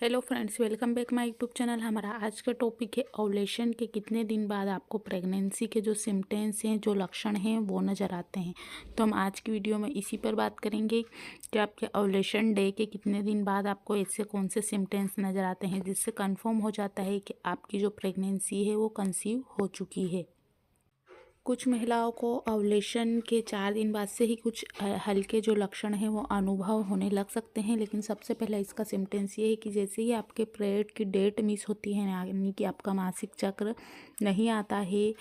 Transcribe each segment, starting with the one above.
Hello friends, welcome back my YouTube channel. हमारा आज का टॉपिक है ओव्यूलेशन के कितने दिन बाद आपको प्रेगनेंसी के जो सिम्टम्स हैं, जो लक्षण हैं वो नज़र आते हैं। तो हम आज की वीडियो में इसी पर बात करेंगे कि आपके ओव्यूलेशन डे के कितने दिन बाद आपको ऐसे कौन से सिम्टम्स नज़र आते हैं जिससे कंफर्म हो जाता है कि आपकी जो प्रेगनेंसी है वो कंसीव हो चुकी है। कुछ महिलाओं को ओव्यूलेशन के 4 दिन बाद से ही कुछ हल्के जो लक्षण हैं वो अनुभव होने लग सकते हैं, लेकिन सबसे पहले इसका सिम्टम्स ये है कि जैसे ही आपके पीरियड की डेट मिस होती है, यानी कि आपका मासिक चक्र नहीं आता है,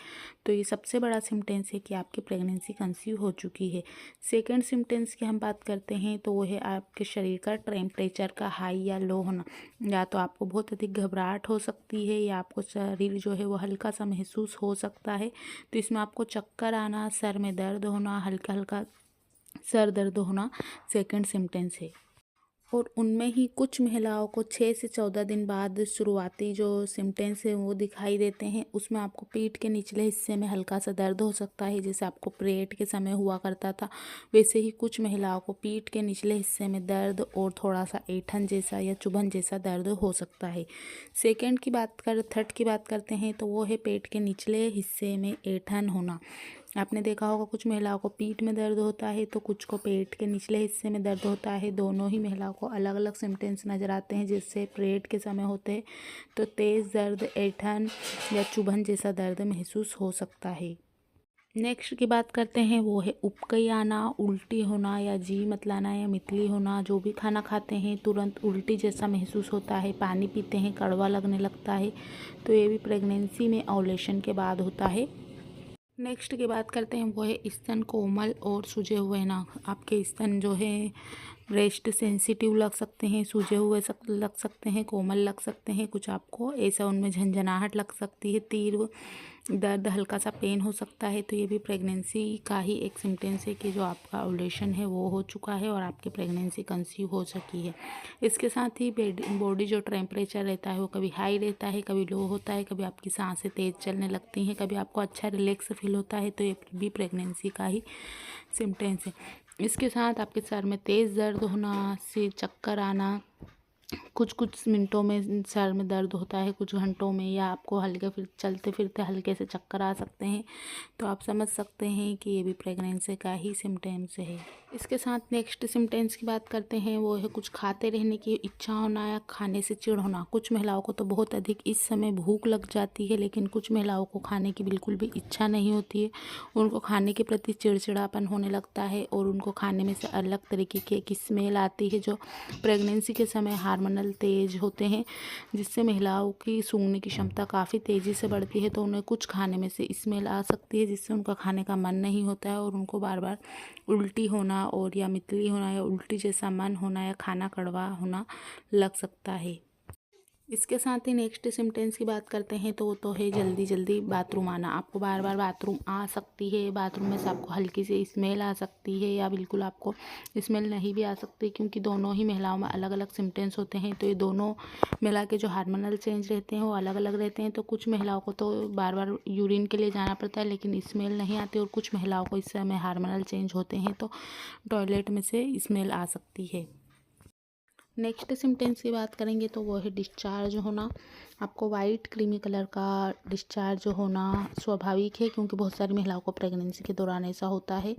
तो ये सबसे बड़ा सिम्टम्स है कि आपकी प्रेगनेंसी कंसीव हो चुकी है। सेकंड सिम्टम्स की हम बात करते हैं तो वो है आपके शरीर का टेम्परेचर का हाई या लो होना। या तो आपको बहुत अधिक घबराहट हो सकती है या आपको शरीर जो है वो हल्का सा महसूस हो सकता है। तो इसमें आपको चक्कर आना, सर में दर्द होना, हल्का हल्का सर दर्द होना सेकंड सिम्टम्स है। और उनमें ही कुछ महिलाओं को 6 से 14 दिन बाद शुरुआती जो सिम्टम्स हैं वो दिखाई देते हैं। उसमें आपको पीठ के निचले हिस्से में हल्का सा दर्द हो सकता है, जैसे आपको पीरियड के समय हुआ करता था, वैसे ही कुछ महिलाओं को पीठ के निचले हिस्से में दर्द और थोड़ा सा ऐंठन जैसा या चुभन जैसा दर्द हो सकता है। थर्ड की बात करते हैं तो वो है पेट के निचले हिस्से में ऐंठन होना। आपने देखा होगा कुछ महिलाओं को पीठ में दर्द होता है तो कुछ को पेट के निचले हिस्से में दर्द होता है। दोनों ही महिलाओं को अलग अलग सिम्टम्स नज़र आते हैं जिससे पीरियड के समय होते हैं तो तेज़ दर्द, ऐंठन या चुभन जैसा दर्द महसूस हो सकता है। नेक्स्ट की बात करते हैं वो है उबकाई आना, उल्टी होना या जी मतलाना या मितली होना। जो भी खाना खाते हैं तुरंत उल्टी जैसा महसूस होता है, पानी पीते हैं कड़वा लगने लगता है, तो ये भी प्रेगनेंसी में ओव्यूलेशन के बाद होता है। नेक्स्ट की बात करते हैं वो है स्तन कोमल और सूजे हुए ना। आपके स्तन जो है ब्रेस्ट सेंसिटिव लग सकते हैं, सूजे हुए लग सकते हैं, कोमल लग सकते हैं, कुछ आपको ऐसा उनमें झंझनाहट लग सकती है, तीव्र दर्द, हल्का सा पेन हो सकता है। तो ये भी प्रेगनेंसी का ही एक सिम्टम्स है कि जो आपका ओव्यूलेशन है वो हो चुका है और आपकी प्रेगनेंसी कंसीव हो चुकी है। इसके साथ ही बॉडी जो टेम्परेचर रहता है वो कभी हाई रहता है, कभी लो होता है, कभी आपकी सांसें तेज़ चलने लगती हैं, कभी आपको अच्छा रिलैक्स फील होता है, तो ये भी प्रेगनेंसी का ही सिम्टम्स है। इसके साथ आपके सर में तेज़ दर्द होना, सिर चक्कर आना, कुछ कुछ मिनटों में सर में दर्द होता है, कुछ घंटों में, या आपको हल्के फिर चलते फिरते हल्के से चक्कर आ सकते हैं, तो आप समझ सकते हैं कि ये भी प्रेगनेंसी का ही सिम्टम्स है। इसके साथ नेक्स्ट सिम्टम्स की बात करते हैं वो है कुछ खाते रहने की इच्छा होना या खाने से चिढ़ होना। कुछ महिलाओं को तो बहुत अधिक इस समय भूख लग जाती है, लेकिन कुछ महिलाओं को खाने की बिल्कुल भी इच्छा नहीं होती है, उनको खाने के प्रति चिड़चिड़ापन होने लगता है और उनको खाने में से अलग तरीके की एक स्मेल आती है जो प्रेगनेंसी के समय हार्मोनल तेज होते हैं, जिससे महिलाओं की सूंघने की क्षमता काफ़ी तेज़ी से बढ़ती है। तो उन्हें कुछ खाने में से स्मेल आ सकती है जिससे उनका खाने का मन नहीं होता है और उनको बार बार उल्टी होना और या मितली होना या उल्टी जैसा मन होना या खाना कड़वा होना लग सकता है। इसके साथ ही नेक्स्ट सिम्टम्स की बात करते हैं तो वो तो है जल्दी जल्दी बाथरूम आना। आपको बार बार बाथरूम आ सकती है, बाथरूम में से आपको हल्की सी स्मेल आ सकती है या बिल्कुल आपको स्मेल नहीं भी आ सकती, क्योंकि दोनों ही महिलाओं में अलग अलग सिम्टम्स होते हैं। तो ये दोनों महिला के जो हार्मोनल चेंज रहते हैं वो अलग अलग रहते हैं। तो कुछ महिलाओं को तो बार बार यूरिन के लिए जाना पड़ता है लेकिन स्मेल नहीं आती, और कुछ महिलाओं को इस समय हार्मोनल चेंज होते हैं तो टॉयलेट में से स्मेल आ सकती है। नेक्स्ट सिम्टम्स की बात करेंगे तो वो है डिस्चार्ज होना। आपको वाइट क्रीमी कलर का डिस्चार्ज होना स्वाभाविक है, क्योंकि बहुत सारी महिलाओं को प्रेगनेंसी के दौरान ऐसा होता है।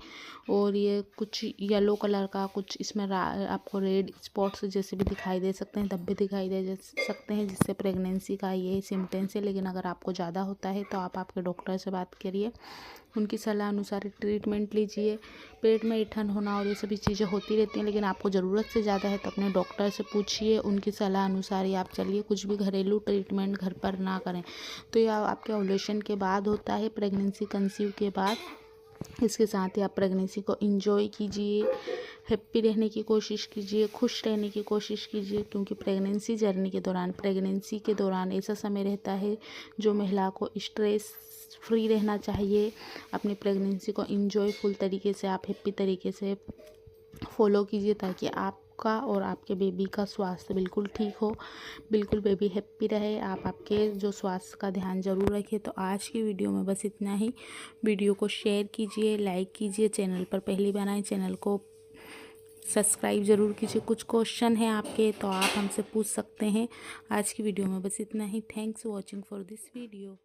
और ये कुछ येलो कलर का, कुछ इसमें आपको रेड स्पॉट्स जैसे भी दिखाई दे सकते हैं, धब्बे दिखाई दे सकते हैं, जिससे प्रेगनेंसी का ये सिम्टम्स है। लेकिन अगर आपको ज़्यादा होता है तो आप आपके डॉक्टर से बात करिए, उनकी सलाह अनुसार ट्रीटमेंट लीजिए। पेट में ऐंठन होना और ये सभी चीज़ें होती रहती हैं, लेकिन आपको ज़रूरत से ज़्यादा है तो अपने डॉक्टर से पूछिए, उनकी सलाह अनुसार ही आप चलिए। कुछ भी घरेलू ट्रीटमेंट घर पर ना करें। तो यह आपके ओव्यूलेशन के बाद होता है, प्रेगनेंसी कंसीव के बाद। इसके साथ ही आप प्रेगनेंसी को एंजॉय कीजिए, हैप्पी रहने की कोशिश कीजिए, खुश रहने की कोशिश कीजिए, क्योंकि प्रेगनेंसी के दौरान ऐसा समय रहता है जो महिला को स्ट्रेस फ्री रहना चाहिए। अपनी प्रेगनेंसी को एंजॉयफुल तरीके से आप हैप्पी तरीके से फॉलो कीजिए, ताकि आपका और आपके बेबी का स्वास्थ्य बिल्कुल ठीक हो, बिल्कुल बेबी हैप्पी रहे। आप आपके जो स्वास्थ्य का ध्यान ज़रूर रखें। तो आज की वीडियो में बस इतना ही। वीडियो को शेयर कीजिए, लाइक कीजिए, चैनल पर पहली बार आए चैनल को सब्सक्राइब ज़रूर कीजिए। कुछ क्वेश्चन है आपके तो आप हमसे पूछ सकते हैं। आज की वीडियो में बस इतना ही। Thanks watching for this video.